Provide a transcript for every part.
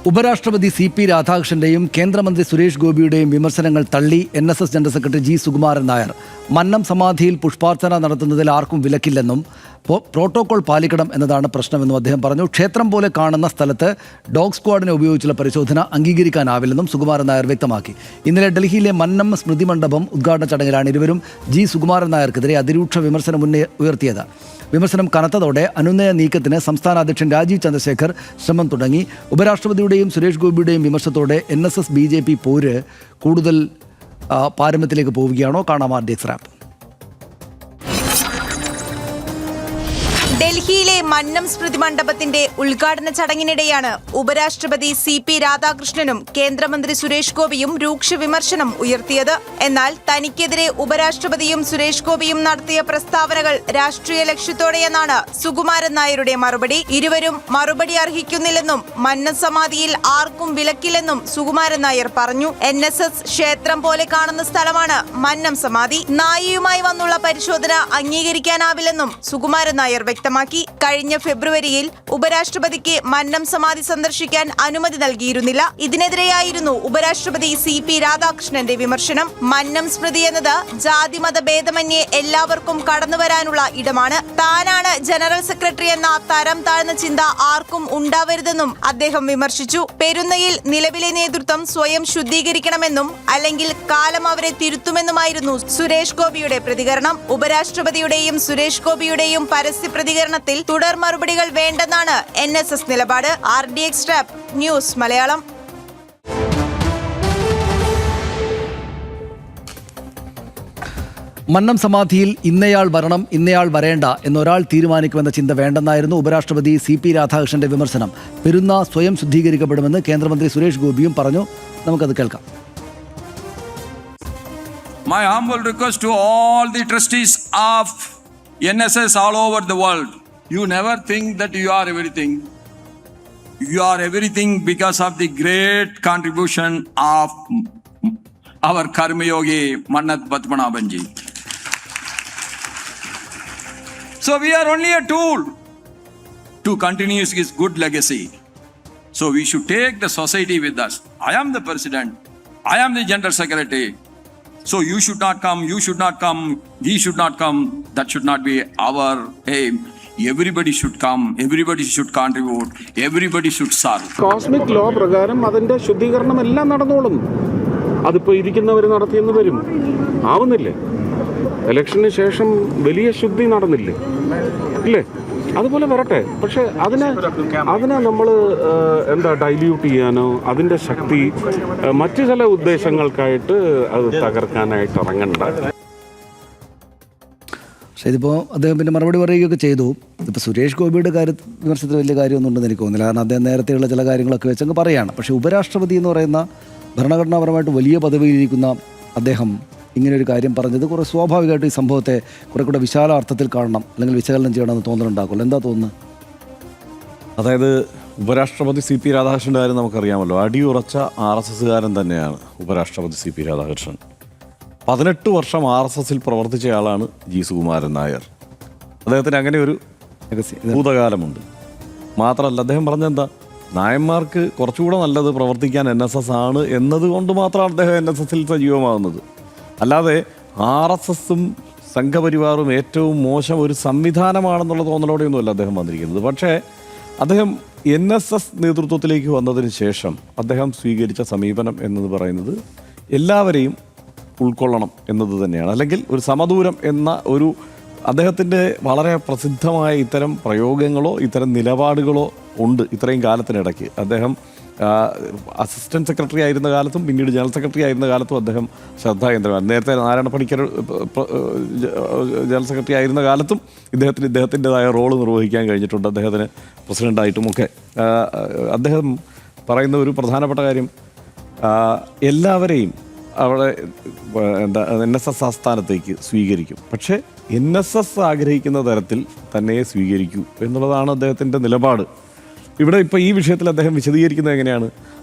ഉപരാഷ്ട്രപതി CP രാധാകൃഷ്ണന്റെയും കേന്ദ്രമന്ത്രി സുരേഷ് ഗോപിയുടെയും വിമർശനങ്ങൾ തള്ളി NSS general secretary G Sukumaran Nair. Mannam സമാധിയിൽ പുഷ്പാർച്ചന നടത്തുന്നതിൽ ആർക്കും വിലക്കില്ലെന്നും പ്രോട്ടോകോൾ പാലിക്കണം എന്നതാണ് പ്രശ്നമെന്നും അദ്ദേഹം പറഞ്ഞു. ക്ഷേത്രം പോലെ കാണുന്ന സ്ഥലത്ത് ഡോഗ് സ്ക്വാഡിനെ ഉപയോഗിച്ചുള്ള പരിശോധന അംഗീകരിക്കാനാവില്ലെന്നും സുകുമാരൻ നായർ വ്യക്തമാക്കി. ഇന്നലെ ഡൽഹിയിലെ മന്നം സ്മൃതി മണ്ഡപം ഉദ്ഘാടന ചടങ്ങിലാണ് ഇരുവരും G സുകുമാരൻ നായർക്കെതിരെ അതിരൂക്ഷ വിമർശനം ഉയർത്തിയത്. വിമർശനം കനത്തതോടെ അനുനയ നീക്കത്തിന് സംസ്ഥാന അധ്യക്ഷൻ രാജീവ് ചന്ദ്രശേഖർ ശ്രമം തുടങ്ങി. ഉപരാഷ്ട്രപതിയുടെയും സുരേഷ് ഗോപിയുടെയും വിമർശനത്തോടെ NSS BJP പോര് കൂടുതൽ പാരമ്യത്തിലേക്ക് പോവുകയാണോ? കാണാം RDX റാപ്പ്. ഡൽഹിയിലെ മന്നം സ്മൃതി മണ്ഡപത്തിന്റെ ഉദ്ഘാടന ചടങ്ങിനിടെയാണ് ഉപരാഷ്ട്രപതി CP രാധാകൃഷ്ണനും കേന്ദ്രമന്ത്രി സുരേഷ് ഗോപിയും രൂക്ഷ വിമർശനം ഉയർത്തിയത്. എന്നാൽ തനിക്കെതിരെ ഉപരാഷ്ട്രപതിയും സുരേഷ് ഗോപിയും നടത്തിയ പ്രസ്താവനകൾ രാഷ്ട്രീയ ലക്ഷ്യത്തോടെയെന്നാണ് സുകുമാരൻ നായരുടെ മറുപടി. ഇരുവരും മറുപടി അർഹിക്കുന്നില്ലെന്നും മന്നം സമാധിയിൽ ആർക്കും വിലക്കില്ലെന്നും സുകുമാരൻ നായർ പറഞ്ഞു. NSS ക്ഷേത്രം പോലെ കാണുന്ന സ്ഥലമാണ് മന്നം സമാധി. നായയുമായി വന്നുള്ള പരിശോധന അംഗീകരിക്കാനാവില്ലെന്നും സുകുമാരൻ നായർ വ്യക്തമാക്കി. കഴിഞ്ഞ ഫെബ്രുവരിയിൽ ഉപരാഷ്ട്രപതിക്ക് മന്നം സമാധി സന്ദർശിക്കാൻ അനുമതി നൽകിയിരുന്നില്ല. ഇതിനെതിരെയായിരുന്നു ഉപരാഷ്ട്രപതി CP രാധാകൃഷ്ണന്റെ വിമർശനം. മന്നം സ്മൃതി എന്നത് ജാതിമത ഭേദമന്യേ എല്ലാവർക്കും കടന്നുവരാനുള്ള ഇടമാണ്. താനാണ് ജനറൽ സെക്രട്ടറി എന്ന തരം താഴ്ന്ന ചിന്ത ആർക്കും ഉണ്ടാവരുതെന്നും അദ്ദേഹം വിമർശിച്ചു. പെരുന്നയിൽ നിലവിലെ നേതൃത്വം സ്വയം ശുദ്ധീകരിക്കണമെന്നും അല്ലെങ്കിൽ കാലം അവരെ തിരുത്തുമെന്നുമായിരുന്നു സുരേഷ് ഗോപിയുടെ പ്രതികരണം. ഉപരാഷ്ട്രപതിയുടെയും സുരേഷ് ഗോപിയുടെയും പരസ്യ പ്രതികരണത്തിൽ തുടർ മറുപടികൾ വേണ്ടെന്നാണ് NSS നിലപാട്. RDX rap news Malayalam. Mannam സമാധിയിൽ ഇന്നയാൾ വരണം ഇന്നയാൾ വരേണ്ട എന്നൊരാൾ തീരുമാനിക്കുമെന്ന ചിന്ത വേണ്ടെന്നായിരുന്നു ഉപരാഷ്ട്രപതി CP രാധാകൃഷ്ണന്റെ വിമർശനം. പെരുന്ന സ്വയം ശുദ്ധീകരിക്കപ്പെടുമെന്ന് കേന്ദ്രമന്ത്രി സുരേഷ് ഗോപിയും പറഞ്ഞു. നമുക്കത് കേൾക്കാം. My humble request to all the trustees of NSS all over the world, you never think that you are everything. You are everything because of the great contribution of our Karma Yogi Mannat Padmanabhanji. So we are only a tool to continue his good legacy. So we should take the society with us. I am the president. I am the general secretary. So you should not come, you should not come, we should not come. That should not be our aim. Everybody should come, everybody should contribute, everybody should serve. Cosmic law പ്രകാരം അതിൻ്റെ ശുദ്ധീകരണം എല്ലാം നടന്നോളും. അതിപ്പോൾ ഇരിക്കുന്നവർ നടത്തിയെന്ന് വരും. ആവുന്നില്ലേ? ഇലക്ഷന് ശേഷം വലിയ ശുദ്ധി നടന്നില്ലേ? ഇല്ലേ? അതുപോലെ വരട്ടെ. പക്ഷെ അതിനെ നമ്മൾ ഡൈല്യൂട്ട് ചെയ്യാനോ അതിൻ്റെ ശക്തി മറ്റു ചില ഉദ്ദേശങ്ങൾക്കായിട്ട് അത് തകർക്കാനായിട്ട് ഇറങ്ങണ്ട. പക്ഷേ ഇതിപ്പോൾ അദ്ദേഹം പിന്നെ മറുപടി പറയുകയൊക്കെ ചെയ്തു. ഇപ്പോൾ സുരേഷ് ഗോപിയുടെ വിമർശനത്തിൽ വലിയ കാര്യമൊന്നും ഉണ്ടെന്ന് എനിക്ക് തോന്നുന്നില്ല. കാരണം അദ്ദേഹം നേരത്തെയുള്ള ചില കാര്യങ്ങളൊക്കെ വെച്ചങ്ങ് പറയുകയാണ്. പക്ഷേ ഉപരാഷ്ട്രപതി എന്ന് പറയുന്ന ഭരണഘടനാപരമായിട്ട് വലിയ പദവിയിലിരിക്കുന്ന അദ്ദേഹം ഇങ്ങനൊരു കാര്യം പറഞ്ഞത് കുറേ സ്വാഭാവികമായിട്ട് ഈ സംഭവത്തെ കുറെ കൂടെ വിശാല അർത്ഥത്തിൽ കാണണം അല്ലെങ്കിൽ വിശകലനം ചെയ്യണമെന്ന് തോന്നലുണ്ടാക്കുമല്ലോ. എന്താ തോന്നുന്നത്? അതായത് ഉപരാഷ്ട്രപതി CP രാധാകൃഷ്ണൻ്റെ കാര്യം നമുക്കറിയാമല്ലോ. അടിയുറച്ച RSSകാരൻ തന്നെയാണ് ഉപരാഷ്ട്രപതി CP രാധാകൃഷ്ണൻ. 18 വർഷം RSSൽ പ്രവർത്തിച്ചയാളാണ് G സുകുമാരൻ നായർ. അദ്ദേഹത്തിന് അങ്ങനെ ഒരു ഭൂതകാലമുണ്ട്. മാത്രമല്ല അദ്ദേഹം പറഞ്ഞെന്താ, നായന്മാർക്ക് കുറച്ചുകൂടെ നല്ലത് പ്രവർത്തിക്കാൻ NSS ആണ് എന്നതുകൊണ്ട് മാത്രമാണ് അദ്ദേഹം NSSൽ സജീവമാകുന്നത്. അല്ലാതെ RSSും സംഘപരിവാറും ഏറ്റവും മോശം ഒരു സംവിധാനമാണെന്നുള്ള തോന്നലോടെയൊന്നുമല്ല അദ്ദേഹം വന്നിരിക്കുന്നത്. പക്ഷേ അദ്ദേഹം NSS നേതൃത്വത്തിലേക്ക് വന്നതിന് ശേഷം അദ്ദേഹം സ്വീകരിച്ച സമീപനം എന്നത് പറയുന്നത് എല്ലാവരെയും ഉൾക്കൊള്ളണം എന്നത് തന്നെയാണ്. അല്ലെങ്കിൽ ഒരു സമദൂരം എന്ന ഒരു അദ്ദേഹത്തിൻ്റെ വളരെ പ്രസിദ്ധമായ ഇത്തരം പ്രയോഗങ്ങളോ ഇത്തരം നിലപാടുകളോ ഉണ്ട്. ഇത്രയും കാലത്തിനിടയ്ക്ക് അദ്ദേഹം അസിസ്റ്റൻറ്റ് സെക്രട്ടറി ആയിരുന്ന കാലത്തും പിന്നീട് ജനറൽ സെക്രട്ടറി ആയിരുന്ന കാലത്തും അദ്ദേഹം ശ്രദ്ധാകേന്ദ്രമാണ്. നേരത്തെ നാരായണ പണിക്കർ ജനറൽ സെക്രട്ടറി ആയിരുന്ന കാലത്തും ഇദ്ദേഹത്തിൻ്റെതായ റോള് നിർവഹിക്കാൻ കഴിഞ്ഞിട്ടുണ്ട്. അദ്ദേഹത്തിന് പ്രസിഡൻ്റായിട്ടുമൊക്കെ. അദ്ദേഹം പറയുന്ന ഒരു പ്രധാനപ്പെട്ട കാര്യം, എല്ലാവരെയും അവിടെ NSS ആസ്ഥാനത്തേക്ക് സ്വീകരിക്കും, പക്ഷേ NSS ആഗ്രഹിക്കുന്ന തരത്തിൽ തന്നെ സ്വീകരിക്കൂ എന്നുള്ളതാണ് അദ്ദേഹത്തിൻ്റെ നിലപാട്. ഇവിടെ ഇപ്പോൾ ഈ വിഷയത്തിൽ അദ്ദേഹം വിശദീകരിക്കുന്നത് എങ്ങനെയാണ്?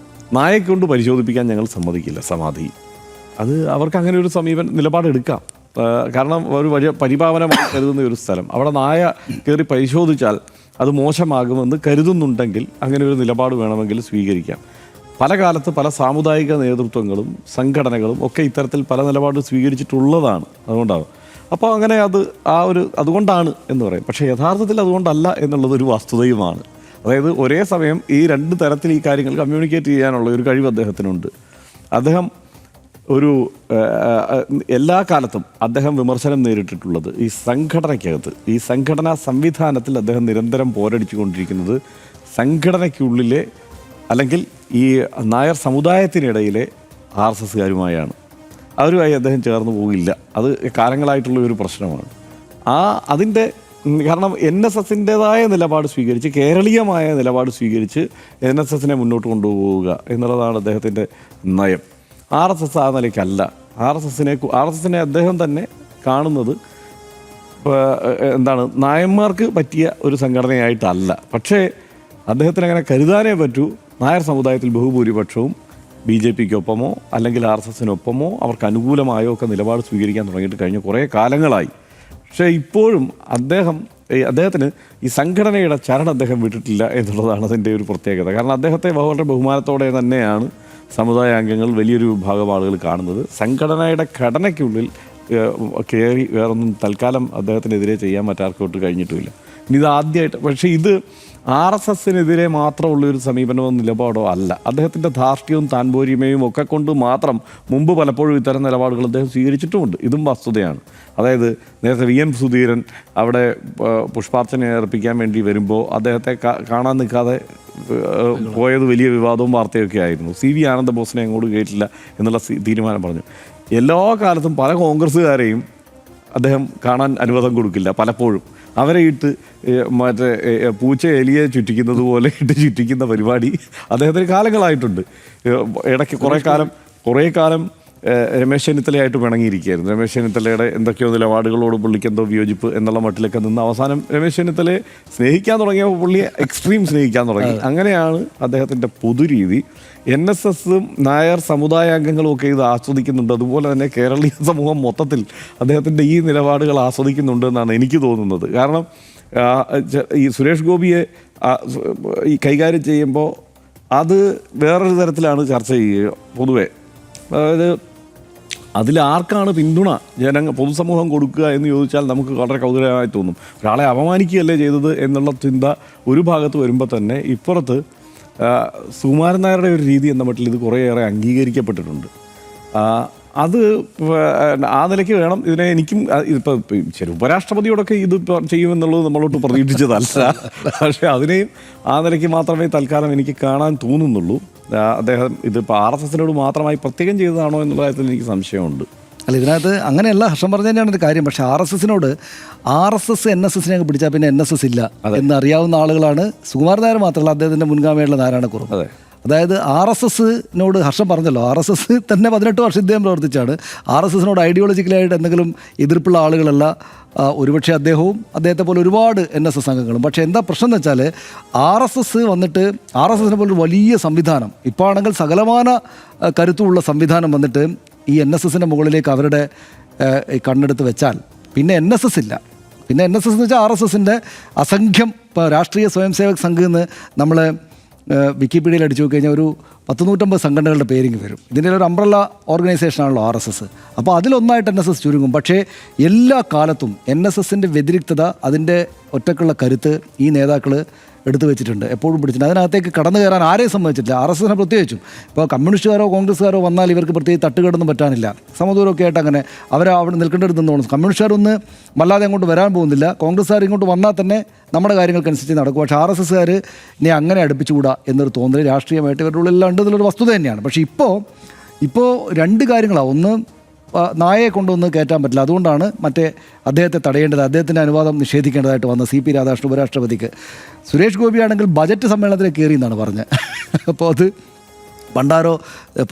നായയെ കൊണ്ട് പരിശോധിപ്പിക്കാൻ ഞങ്ങൾ സമ്മതിക്കില്ല സമാധി. അത് അവർക്ക് അങ്ങനെ ഒരു നിലപാടെടുക്കാം. കാരണം ഒരു വലിയ പരിപാവനമായി കരുതുന്ന ഒരു സ്ഥലം, അവിടെ നായ കയറി പരിശോധിച്ചാൽ അത് മോശമാകുമെന്ന് കരുതുന്നുണ്ടെങ്കിൽ അങ്ങനെ ഒരു നിലപാട് വേണമെങ്കിൽ സ്വീകരിക്കാം. പല കാലത്ത് പല സാമുദായിക നേതൃത്വങ്ങളും സംഘടനകളും ഒക്കെ ഇത്തരത്തിൽ പല നിലപാട് സ്വീകരിച്ചിട്ടുള്ളതാണ്. അതുകൊണ്ടാണ് അപ്പോൾ അങ്ങനെ അതുകൊണ്ടാണ് എന്ന് പറയും. പക്ഷേ യഥാർത്ഥത്തിൽ അതുകൊണ്ടല്ല എന്നുള്ളത് ഒരു വസ്തുതയുമാണ്. അതായത് ഒരേ സമയം ഈ രണ്ട് തരത്തിൽ ഈ കാര്യങ്ങൾ കമ്മ്യൂണിക്കേറ്റ് ചെയ്യാനുള്ള ഒരു കഴിവ് അദ്ദേഹത്തിനുണ്ട്. അദ്ദേഹം എല്ലാ കാലത്തും അദ്ദേഹം വിമർശനം നേരിട്ടിട്ടുള്ളത് ഈ സംഘടനയ്ക്കകത്ത്, ഈ സംഘടനാ സംവിധാനത്തിൽ അദ്ദേഹം നിരന്തരം പോരടിച്ചു കൊണ്ടിരിക്കുന്നത് സംഘടനയ്ക്കുള്ളിലെ അല്ലെങ്കിൽ ഈ നായർ സമുദായത്തിനിടയിലെ RSSകാരുമായാണ്. അവരുമായി അദ്ദേഹം ചേർന്ന് പോകില്ല. അത് കാലങ്ങളായിട്ടുള്ള ഒരു പ്രശ്നമാണ്. അതിൻ്റെ കാരണം NSSൻ്റെതായ നിലപാട് സ്വീകരിച്ച്, കേരളീയമായ നിലപാട് സ്വീകരിച്ച് NSSനെ മുന്നോട്ട് കൊണ്ടുപോവുക എന്നുള്ളതാണ് അദ്ദേഹത്തിൻ്റെ നയം. RSS ആ നിലയ്ക്കല്ല. RSSനെ അദ്ദേഹം തന്നെ കാണുന്നത് നായന്മാർക്ക് പറ്റിയ ഒരു സംഘടനയായിട്ടല്ല. പക്ഷേ അദ്ദേഹത്തിന് അങ്ങനെ കരുതാനേ പറ്റൂ. നായർ സമുദായത്തിൽ ബഹുഭൂരിപക്ഷവും BJPക്കൊപ്പമോ അല്ലെങ്കിൽ RSSനൊപ്പമോ അവർക്ക് അനുകൂലമായോ ഒക്കെ നിലപാട് സ്വീകരിക്കാൻ തുടങ്ങിയിട്ട് കഴിഞ്ഞ കുറേ കാലങ്ങളായി. പക്ഷേ ഇപ്പോഴും അദ്ദേഹത്തിന് ഈ സംഘടനയുടെ ചരണം അദ്ദേഹം വിട്ടിട്ടില്ല എന്നുള്ളതാണ് അതിൻ്റെ ഒരു പ്രത്യേകത. കാരണം അദ്ദേഹത്തെ വളരെ ബഹുമാനത്തോടെ തന്നെയാണ് സമുദായ അംഗങ്ങൾ, വലിയൊരു വിഭാഗം ആളുകൾ കാണുന്നത്. സംഘടനയുടെ ഘടനയ്ക്കുള്ളിൽ കയറി വേറൊന്നും തൽക്കാലം അദ്ദേഹത്തിനെതിരെ ചെയ്യാൻ മറ്റാർക്കോട്ട് കഴിഞ്ഞിട്ടുമില്ല. ഇത് ആദ്യമായിട്ട്. പക്ഷേ ഇത് RSSനെതിരെ മാത്രമുള്ളൊരു സമീപനമോ നിലപാടോ അല്ല. അദ്ദേഹത്തിൻ്റെ ധാർഷ്ട്യവും താൻപോരിമയും ഒക്കെ കൊണ്ട് മാത്രം മുമ്പ് പലപ്പോഴും ഇത്തരം നിലപാടുകൾ അദ്ദേഹം സ്വീകരിച്ചിട്ടുമുണ്ട്. ഇതും വസ്തുതയാണ്. അതായത് നേരത്തെ VN സുധീരൻ അവിടെ പുഷ്പാർച്ചന അർപ്പിക്കാൻ വേണ്ടി വരുമ്പോൾ അദ്ദേഹത്തെ കാണാൻ നിൽക്കാതെ പോയത് വലിയ വിവാദവും വാർത്തയൊക്കെ ആയിരുന്നു. CV ആനന്ദബോസിനെ അങ്ങോട്ട് കേട്ടില്ല എന്നുള്ള തീരുമാനം പറഞ്ഞു. എല്ലാ കാലത്തും പല കോൺഗ്രസ്സുകാരെയും അദ്ദേഹം കാണാൻ അനുവാദം കൊടുക്കില്ല. പലപ്പോഴും അവരെ ഇട്ട് പൂച്ച എലിയെ ചുറ്റിക്കുന്നത് പോലെ ഇട്ട് ചുറ്റിക്കുന്ന പരിപാടി അദ്ദേഹത്തിന് കാലങ്ങളായിട്ടുണ്ട്. ഇടയ്ക്ക് കുറേ കാലം രമേശ് ചെന്നിത്തലയായിട്ട് പിണങ്ങിയിരിക്കുകയായിരുന്നു. രമേശ് ചെന്നിത്തലയുടെ എന്തൊക്കെയോ നിലപാടുകളോട് പുള്ളിക്ക് എന്തോ വിയോജിപ്പ് എന്നുള്ള മട്ടിലൊക്കെ നിന്ന് അവസാനം രമേശ് ചെന്നിത്തലയെ സ്നേഹിക്കാൻ തുടങ്ങിയപ്പോൾ പുള്ളിയെ എക്സ്ട്രീം സ്നേഹിക്കാൻ തുടങ്ങി. അങ്ങനെയാണ് അദ്ദേഹത്തിൻ്റെ പൊതുരീതി. NSSും നായർ സമുദായാംഗങ്ങളും ഒക്കെ ഇത് ആസ്വദിക്കുന്നുണ്ട്. അതുപോലെ തന്നെ കേരളീയ സമൂഹം മൊത്തത്തിൽ അദ്ദേഹത്തിൻ്റെ ഈ നിലപാടുകൾ ആസ്വദിക്കുന്നുണ്ട് എന്നാണ് എനിക്ക് തോന്നുന്നത്. കാരണം ഈ സുരേഷ് ഗോപിയെ ഈ കൈകാര്യം ചെയ്യുമ്പോൾ അത് വേറൊരു തരത്തിലാണ് ചർച്ച ചെയ്യുക പൊതുവെ. അതായത് അതിലാർക്കാണ് പിന്തുണ പൊതുസമൂഹം കൊടുക്കുക എന്ന് ചോദിച്ചാൽ നമുക്ക് വളരെ കൗതുകമായി തോന്നും. ഒരാളെ അപമാനിക്കുകയല്ലേ ചെയ്തത് എന്നുള്ള ചിന്ത ഒരു ഭാഗത്ത് വരുമ്പോൾ തന്നെ ഇപ്പുറത്ത് സുകുമാരൻ നായരുടെ ഒരു രീതി എന്ന മട്ടിൽ ഇത് കുറേയേറെ അംഗീകരിക്കപ്പെട്ടിട്ടുണ്ട്. അത് ആ നിലയ്ക്ക് വേണം ഇതിനെ. എനിക്കും ഇപ്പോൾ ശരി ഉപരാഷ്ട്രപതിയോടൊക്കെ ഇത് ചെയ്യുമെന്നുള്ളത് നമ്മളോട്ട് പ്രതീക്ഷിച്ചതല്ല. പക്ഷേ അതിനെയും ആ നിലയ്ക്ക് മാത്രമേ തൽക്കാലം എനിക്ക് കാണാൻ തോന്നുന്നുള്ളൂ. അദ്ദേഹം ഇതിപ്പോൾ RSSനോട് മാത്രമായി പ്രത്യേകം ചെയ്തതാണോ എന്നുള്ള കാര്യത്തിൽ എനിക്ക് സംശയമുണ്ട്. അല്ല, ഇതിനകത്ത് അങ്ങനെയല്ല, ഹർഷം പറഞ്ഞ തന്നെയാണ് ഒരു കാര്യം. പക്ഷേ RSSനോട് RSS NSSനെ പിടിച്ചാൽ പിന്നെ NSS ഇല്ല എന്നറിയാവുന്ന ആളുകളാണ് സുകുമാരൻ നായർ മാത്രമല്ല, അദ്ദേഹത്തിൻ്റെ മുൻഗാമിയായിട്ടുള്ള നാരായണക്കുറുപ്പ്. അതായത് RSSനോട് ഹർഷം പറഞ്ഞല്ലോ, RSS തന്നെ 18 വർഷം ഇദ്ദേഹം പ്രവർത്തിച്ചാണ്. RSSനോട് ഐഡിയോളജിക്കലായിട്ട് എന്തെങ്കിലും എതിർപ്പുള്ള ആളുകളല്ല ഒരുപക്ഷെ അദ്ദേഹവും അദ്ദേഹത്തെ പോലെ ഒരുപാട് NSS അംഗങ്ങളും. പക്ഷേ എന്താ പ്രശ്നം എന്ന് വെച്ചാൽ RSS വന്നിട്ട് RSSനെ പോലൊരു വലിയ സംവിധാനം ഇപ്പോൾ ആണെങ്കിൽ സകലമാന കരുത്തുള്ള സംവിധാനം വന്നിട്ട് ഈ NSSൻ്റെ മുകളിലേക്ക് അവരുടെ കണ്ണെടുത്ത് വെച്ചാൽ പിന്നെ NSS ഇല്ല. പിന്നെ NSS എന്ന് വെച്ചാൽ RSSൻ്റെ അസംഖ്യം ഇപ്പോൾ രാഷ്ട്രീയ സ്വയം സേവക് സംഘ് എന്ന് നമ്മൾ വിക്കിപീഡിയയിൽ അടിച്ചു നോക്കി കഴിഞ്ഞാൽ ഒരു 150 സംഘടനകളുടെ പേരിങ് വരും. ഇതിൻ്റെ ഒരു അംബ്രല്ല ഓർഗനൈസേഷനാണല്ലോ RSS. അപ്പോൾ അതിലൊന്നായിട്ട് NSS ചുരുങ്ങും. പക്ഷേ എല്ലാ കാലത്തും NSSൻ്റെ വ്യതിരിക്തത, അതിൻ്റെ ഒറ്റക്കുള്ള കരുത്ത് ഈ നേതാക്കൾ എടുത്തു വെച്ചിട്ടുണ്ട്, എപ്പോഴും പിടിച്ചിട്ടുണ്ട്. അതിനകത്തേക്ക് കടന്നു കയറാൻ ആരെയും സമ്മതിച്ചിട്ടില്ല. RSSനെ പ്രത്യേകിച്ചും ഇപ്പോൾ കമ്മ്യൂണിസ്റ്റുകാരോ കോൺഗ്രസ്സുകാരോ വന്നാൽ ഇവർക്ക് പ്രത്യേകിച്ച് തട്ടുകേടൊന്നും പറ്റാനില്ല. സമദൂരമൊക്കെ ആയിട്ട് അങ്ങനെ അവിടെ നിൽക്കേണ്ടടുത്ത് തോന്നും. കമ്മ്യൂണിസ്റ്റുകാരൊന്ന് വല്ലാതെ അങ്ങോട്ട് വരാൻ പോകുന്നില്ല. കോൺഗ്രസ്സുകാർ ഇങ്ങോട്ട് വന്നാൽ തന്നെ നമ്മുടെ കാര്യങ്ങൾക്കനുസരിച്ച് നടക്കും. പക്ഷേ RSSകാർ ഇനി അങ്ങനെ അടുപ്പിച്ചുകൂടാ എന്നൊരു തോന്നൽ രാഷ്ട്രീയമായിട്ട് ഇവരുടെ ഉള്ളിൽ ഉണ്ടെന്നുള്ളൊരു വസ്തുത തന്നെയാണ്. പക്ഷേ ഇപ്പോൾ രണ്ട് കാര്യങ്ങളാണ്. ഒന്ന്, നായയെ കൊണ്ടൊന്ന് കയറ്റാൻ പറ്റില്ല. അതുകൊണ്ടാണ് മറ്റേ അദ്ദേഹത്തെ തടയേണ്ടത്, അദ്ദേഹത്തിൻ്റെ അനുവാദം നിഷേധിക്കേണ്ടതായിട്ട് വന്ന CP രാധാകൃഷ്ണൻ ഉപരാഷ്ട്രപതിക്ക്. സുരേഷ് ഗോപിയാണെങ്കിൽ ബജറ്റ് സമ്മേളനത്തിൽ കയറി എന്നാണ് പറഞ്ഞത്. അപ്പോൾ അത് പണ്ടാരോ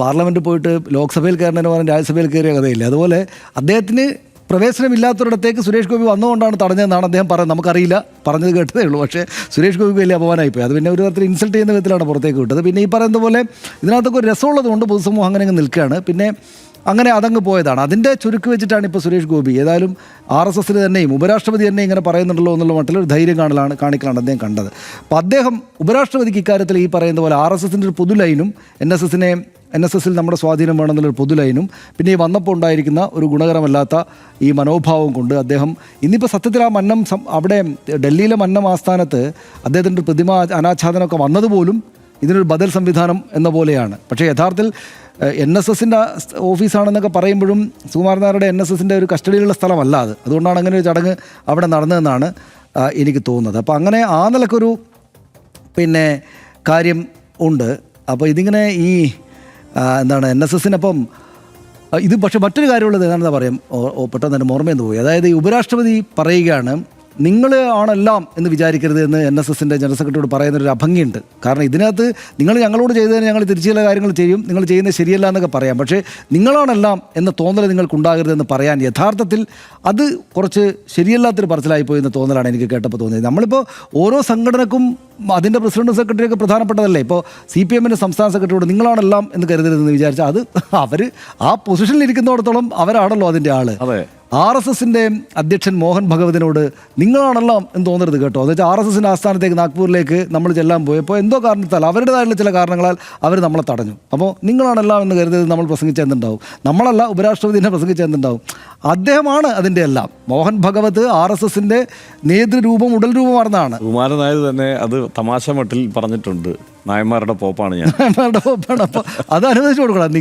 പാർലമെൻറ്റിൽ പോയിട്ട് ലോക്സഭയിൽ കയറുന്നതിന് പറഞ്ഞ് രാജ്യസഭയിൽ കയറിയ കഥയില്ല. അതുപോലെ അദ്ദേഹത്തിന് പ്രവേശനമില്ലാത്തൊരിടത്തേക്ക് സുരേഷ് ഗോപി വന്നുകൊണ്ടാണ് തടഞ്ഞതെന്നാണ് അദ്ദേഹം പറയുന്നത്. നമുക്കറിയില്ല, പറഞ്ഞത് കേട്ടതേ ഉള്ളൂ. പക്ഷേ സുരേഷ് ഗോപിക്ക് വലിയ അപമാനമായിപ്പോയി. അത് പിന്നെ ഒരു തരത്തിൽ ഇൻസൾട്ട് ചെയ്യുന്ന വിധത്തിലാണ് പുറത്തേക്ക് വിട്ടത്. പിന്നെ ഈ പറയുന്ന പോലെ ഇതിനകത്തൊക്കെ ഒരു രസമുള്ളത് കൊണ്ട് പൊതുസമൂഹം അങ്ങനെ നിൽക്കുകയാണ്. പിന്നെ അങ്ങനെ അതങ്ങ് പോയതാണ്. അതിൻ്റെ ചുരുക്ക് വെച്ചിട്ടാണ് ഇപ്പോൾ സുരേഷ് ഗോപി ഏതായാലും RSS തന്നെയും ഉപരാഷ്ട്രപതി തന്നെ ഇങ്ങനെ പറയുന്നുണ്ടല്ലോ എന്നുള്ള മട്ടിൽ ഒരു ധൈര്യം കാണിക്കലാണ് അദ്ദേഹം കണ്ടത്. അപ്പോൾ അദ്ദേഹം ഉപരാഷ്ട്രപതിക്ക് ഇക്കാര്യത്തിൽ ഈ പറയുന്ന പോലെ RSSൻ്റെ ഒരു പൊതു ലൈനും NSSൽ നമ്മുടെ സ്വാധീനം വേണമെന്നുള്ളൊരു പൊതു ലൈനും പിന്നെ ഈ വന്നപ്പോൾ ഉണ്ടായിരിക്കുന്ന ഒരു ഗുണകരമല്ലാത്ത ഈ മനോഭാവം കൊണ്ട് അദ്ദേഹം ഇന്നിപ്പോൾ സത്യത്തിൽ ആ മന്നം അവിടെ ഡൽഹിയിലെ മന്നം ആസ്ഥാനത്ത് അദ്ദേഹത്തിൻ്റെ പ്രതിമ അനാച്ഛാദനമൊക്കെ വന്നതുപോലും ഇതിനൊരു ബദൽ സംവിധാനം എന്ന പോലെയാണ്. പക്ഷേ യഥാർത്ഥത്തിൽ NSSൻ്റെ ഓഫീസാണെന്നൊക്കെ പറയുമ്പോഴും സുകുമാരൻ നായരുടെ NSSൻ്റെ ഒരു കസ്റ്റഡിയിലുള്ള സ്ഥലമല്ല അത്. അതുകൊണ്ടാണ് അങ്ങനെ ഒരു ചടങ്ങ് അവിടെ നടന്നതെന്നാണ് എനിക്ക് തോന്നുന്നത്. അപ്പോൾ അങ്ങനെ ആ നിലക്കൊരു പിന്നെ കാര്യം ഉണ്ട്. അപ്പോൾ ഇതിങ്ങനെ ഈ എന്താണ് NSSനപ്പം ഇത് പക്ഷേ മറ്റൊരു കാര്യമുള്ളത് എന്താണെന്ന് പറയാം പെട്ടെന്ന് തന്നെ ഓർമ്മയെന്ന് പോയി. അതായത് ഈ ഉപരാഷ്ട്രപതി പറയുകയാണ് നിങ്ങൾ ആണെല്ലാം എന്ന് വിചാരിക്കരുത് എന്ന് NSSൻ്റെ ജനറൽ സെക്രട്ടറിയോട് പറയുന്നൊരു അഭംഗിയുണ്ട്. കാരണം ഇതിനകത്ത് നിങ്ങൾ ഞങ്ങളോട് ചെയ്തതിന് ഞങ്ങൾ തിരിച്ചു ചില കാര്യങ്ങൾ ചെയ്യും, നിങ്ങൾ ചെയ്യുന്നത് ശരിയല്ല എന്നൊക്കെ പറയാം. പക്ഷേ നിങ്ങളാണെല്ലാം എന്ന തോന്നൽ നിങ്ങൾക്കുണ്ടാകരുതെന്ന് പറയാൻ യഥാർത്ഥത്തിൽ അത് കുറച്ച് ശരിയല്ലാത്തൊരു പറച്ചിലായിപ്പോയി എന്ന തോന്നലാണ് എനിക്ക് കേട്ടപ്പോൾ തോന്നിയത്. നമ്മളിപ്പോൾ ഓരോ സംഘടനക്കും അതിൻ്റെ പ്രസിഡന്റ് സെക്രട്ടറിയൊക്കെ പ്രധാനപ്പെട്ടതല്ലേ. ഇപ്പോൾ CPMൻ്റെ സംസ്ഥാന സെക്രട്ടറിയോട് നിങ്ങളാണെല്ലാം എന്ന് കരുതരുതെന്ന് വിചാരിച്ചാൽ അത് അവർ ആ പൊസിഷനിൽ ഇരിക്കുന്നിടത്തോളം അവരാണല്ലോ അതിൻ്റെ ആള്. RSSൻ്റെ അധ്യക്ഷൻ മോഹൻ ഭഗവതിനോട് നിങ്ങളാണെല്ലാം എന്ന് തോന്നരുത് കേട്ടോ. എന്ന് വെച്ചാൽ RSSൻ്റെ ആസ്ഥാനത്തേക്ക് നാഗ്പൂരിലേക്ക് നമ്മൾ ചെല്ലാൻ പോയപ്പോൾ എന്തോ കാരണത്താൽ അവരുടേതായിട്ടുള്ള ചില കാരണങ്ങളാൽ അവർ നമ്മളെ തടഞ്ഞു. അപ്പോൾ നിങ്ങളാണെല്ലാം എന്ന് കരുതരുത് നമ്മൾ പ്രസംഗിച്ചെന്നുണ്ടാവും. നമ്മളല്ല ഉപരാഷ്ട്രപതിനെ പ്രസംഗിച്ചെന്നുണ്ടാവും. അദ്ദേഹമാണ് അതിൻ്റെ എല്ലാം. മോഹൻ ഭഗവത് RSSൻ്റെ നേതൃരൂപം ഉടൽ രൂപമാർന്നതാണ്. കുമാരൻ നായർ തന്നെ അത് തമാശ മട്ടിൽ പറഞ്ഞിട്ടുണ്ട്, നായന്മാരുടെ പോപ്പാണ് ഞാൻ. നായന്മാരുടെ പോപ്പാണ്. അപ്പോൾ അത് അനുവദിച്ചു കൊടുക്കണം.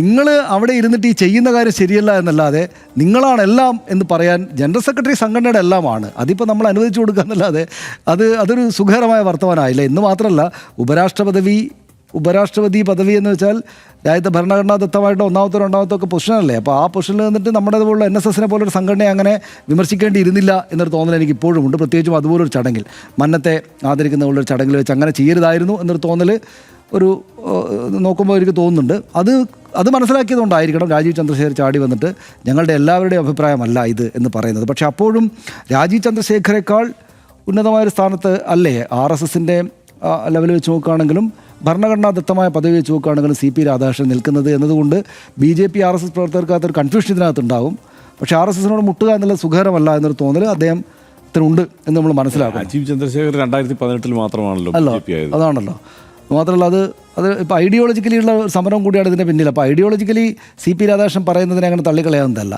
നിങ്ങൾ അവിടെ ഇരുന്നിട്ട് ഈ ചെയ്യുന്ന കാര്യം ശരിയല്ല എന്നല്ലാതെ നിങ്ങളാണെല്ലാം എന്ന് പറയാൻ ജനറൽ സെക്രട്ടറി സംഘടനയുടെ എല്ലാമാണ്. അതിപ്പോൾ നമ്മൾ അനുവദിച്ചു കൊടുക്കുക എന്നല്ലാതെ അതൊരു സുഖകരമായ വർത്തമാനമായില്ല. ഇന്ന് മാത്രമല്ല ഉപരാഷ്ട്രപതി പദവി എന്ന് വെച്ചാൽ രാജ്യത്തെ ഭരണഘടനാദത്തമായിട്ട് ഒന്നാമത്തോ രണ്ടാമത്തോ ഒക്കെ പൊസിഷനല്ലേ. അപ്പോൾ ആ പൊസിഷനിൽ നിന്നിട്ട് നമ്മുടെ പോലുള്ള NSSനെ പോലൊരു സംഘടനയെ അങ്ങനെ വിമർശിക്കേണ്ടിയിരുന്നില്ല എന്നൊരു തോന്നൽ എനിക്ക് ഇപ്പോഴും ഉണ്ട്. പ്രത്യേകിച്ചും അതുപോലൊരു ചടങ്ങിൽ മന്നത്തെ ആദരിക്കുന്ന പോലൊരു ചടങ്ങിൽ വെച്ച് അങ്ങനെ ചെയ്യരുതായിരുന്നു എന്നൊരു തോന്നൽ ഒരു നോക്കുമ്പോൾ എനിക്ക് തോന്നുന്നുണ്ട്. അത് മനസ്സിലാക്കിയതുകൊണ്ടായിരിക്കണം രാജീവ് ചന്ദ്രശേഖർ ചാടി വന്നിട്ട് ഞങ്ങളുടെ എല്ലാവരുടെയും അഭിപ്രായമല്ല ഇത് എന്ന് പറയുന്നത്. പക്ഷേ അപ്പോഴും രാജീവ് ചന്ദ്രശേഖരേക്കാൾ ഉന്നതമായൊരു സ്ഥാനത്ത് അല്ലേ RSSൻ്റെ ലെവൽ വെച്ച് നോക്കുകയാണെങ്കിലും ഭരണഘടനാദത്തമായ പദവി വെച്ച് നോക്കുകയാണെങ്കിലും CP രാധാകൃഷ്ണൻ നിൽക്കുന്നത് എന്നതുകൊണ്ട് BJP RSS പ്രവർത്തകർക്കകത്തൊരു കൺഫ്യൂഷൻ ഇതിനകത്തുണ്ടാവും. പക്ഷേ RSSനോട് മുട്ടുക എന്നുള്ളത് സുഖകരമല്ല എന്നൊരു തോന്നൽ അദ്ദേഹത്തിനുണ്ട് എന്ന് നമ്മൾ മനസ്സിലാക്കും. രാജീവ് ചന്ദ്രശേഖർ 2018 മാത്രമാണല്ലോ അതാണല്ലോ. മാത്രമല്ല അത് ഇപ്പോൾ ഐഡിയോളജിക്കലി ഉള്ള സമരം കൂടിയാണ് ഇതിൻ്റെ പിന്നിൽ. അപ്പോൾ ഐഡിയോളജിക്കലി CP രാധാകൃഷ്ണൻ പറയുന്നതിനെ അങ്ങനെ തള്ളിക്കളയാവുന്നതല്ല.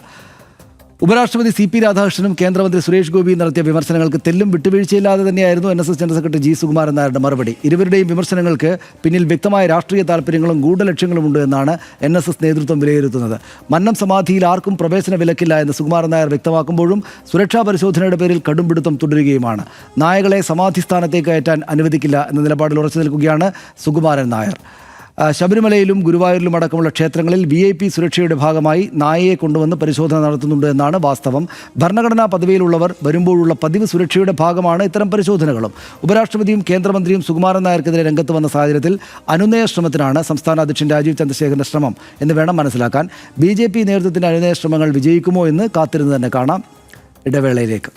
ഉപരാഷ്ട്രപതി CP രാധാകൃഷ്ണനും കേന്ദ്രമന്ത്രി സുരേഷ് ഗോപിയും നടത്തിയ വിമർശനങ്ങൾക്ക് തെല്ലും വിട്ടുവീഴ്ചയില്ലാതെ തന്നെയായിരുന്നു NSS general secretary G Sukumaran നായരുടെ മറുപടി. ഇരുവരുടെയും വിമർശനങ്ങൾക്ക് പിന്നിൽ വ്യക്തമായ രാഷ്ട്രീയ താല്പര്യങ്ങളും ഗൂഢലക്ഷ്യങ്ങളുമുണ്ട് എന്നാണ് NSS നേതൃത്വം വിലയിരുത്തുന്നത്. മന്നം സമാധിയിൽ ആർക്കും പ്രവേശന വിലക്കില്ല എന്ന് സുകുമാരൻ നായർ വ്യക്തമാക്കുമ്പോഴും സുരക്ഷാ പരിശോധനയുടെ പേരിൽ കടുംപിടുത്തം തുടരുകയുമാണ്. നായകളെ സമാധി സ്ഥാനത്തേക്ക് കയറ്റാൻ അനുവദിക്കില്ല എന്ന നിലപാടിൽ ഉറച്ചു നിൽക്കുകയാണ് സുകുമാരൻ നായർ. ശബരിമലയിലും ഗുരുവായൂരിലും അടക്കമുള്ള ക്ഷേത്രങ്ങളിൽ VIP സുരക്ഷയുടെ ഭാഗമായി നായയെ കൊണ്ടുവന്ന് പരിശോധന നടത്തുന്നുണ്ട് എന്നാണ് വാസ്തവം. ഭരണഘടനാ പദവിയിലുള്ളവർ വരുമ്പോഴുള്ള പതിവ് സുരക്ഷയുടെ ഭാഗമാണ് ഇത്തരം പരിശോധനകളും. ഉപരാഷ്ട്രപതിയും കേന്ദ്രമന്ത്രിയും സുകുമാരൻ നായർക്കെതിരെ രംഗത്ത് വന്ന സാഹചര്യത്തിൽ അനുനയ ശ്രമത്തിനാണ് സംസ്ഥാന അധ്യക്ഷൻ രാജീവ് ചന്ദ്രശേഖരൻ്റെ ശ്രമം എന്ന് വേണം മനസ്സിലാക്കാൻ. BJP നേതൃത്വത്തിൻ്റെ അനുനയ ശ്രമങ്ങൾ വിജയിക്കുമോ എന്ന് കാത്തിരുന്ന് തന്നെ കാണാം. ഇടവേളയിലേക്ക്.